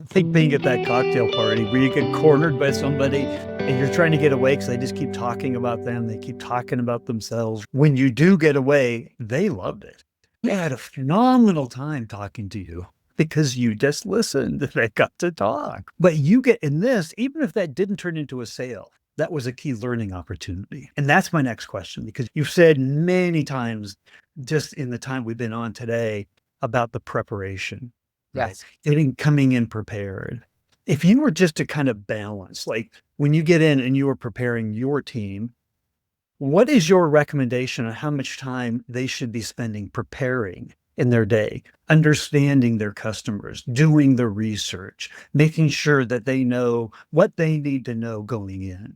Think being at that cocktail party where you get cornered by somebody and you're trying to get away because they just keep talking about them. They keep talking about themselves. When you do get away, they loved it. They had a phenomenal time talking to you because you just listened. They got to talk. But you get in this, even if that didn't turn into a sale, that was a key learning opportunity. And that's my next question, because you've said many times just in the time we've been on today about the preparation. Right. Yes. Coming in prepared. If you were just to kind of balance, like when you get in and you are preparing your team, what is your recommendation on how much time they should be spending preparing in their day, understanding their customers, doing the research, making sure that they know what they need to know going in?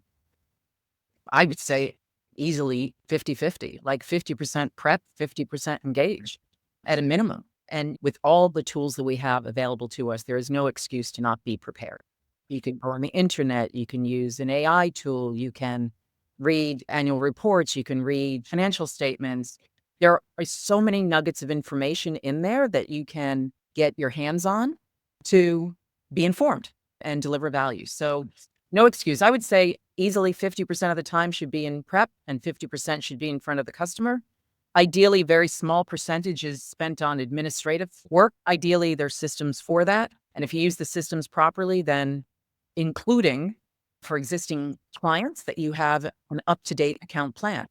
I would say easily 50-50, like 50% prep, 50% engage at a minimum. And with all the tools that we have available to us, there is no excuse to not be prepared. You can go on the internet, you can use an AI tool, you can read annual reports, you can read financial statements. There are so many nuggets of information in there that you can get your hands on to be informed and deliver value. So no excuse. I would say easily 50% of the time should be in prep and 50% should be in front of the customer. Ideally, very small percentage is spent on administrative work. Ideally, there's systems for that. And if you use the systems properly, then including for existing clients that you have an up-to-date account plan,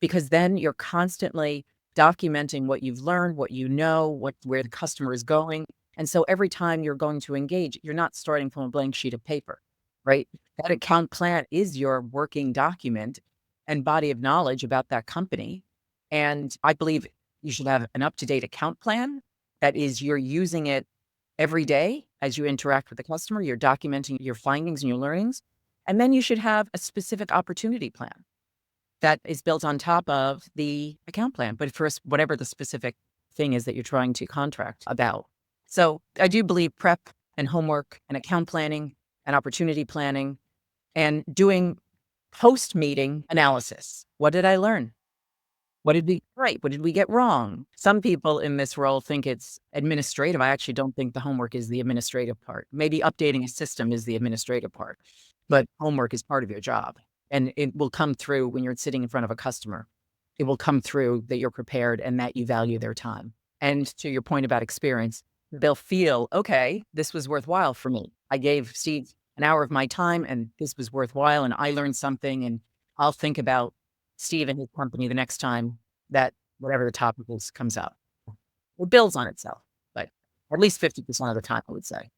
because then you're constantly documenting what you've learned, what you know, where the customer is going. And so every time you're going to engage, you're not starting from a blank sheet of paper, right? That account plan is your working document and body of knowledge about that company. And I believe you should have an up-to-date account plan that is you're using it every day as you interact with the customer, you're documenting your findings and your learnings. And then you should have a specific opportunity plan that is built on top of the account plan, but for whatever the specific thing is that you're trying to contract about. So I do believe prep and homework and account planning and opportunity planning and doing post-meeting analysis. What did I learn? What did we right? What did we get wrong? Some people in this role think it's administrative. I actually don't think the homework is the administrative part. Maybe updating a system is the administrative part, but homework is part of your job. And it will come through when you're sitting in front of a customer. It will come through that you're prepared and that you value their time. And to your point about experience, they'll feel, okay, this was worthwhile for me. I gave Steve an hour of my time and this was worthwhile and I learned something, and I'll think about Steve and his company the next time that whatever the topic is comes out. It builds on itself, but at least 50% of the time, I would say.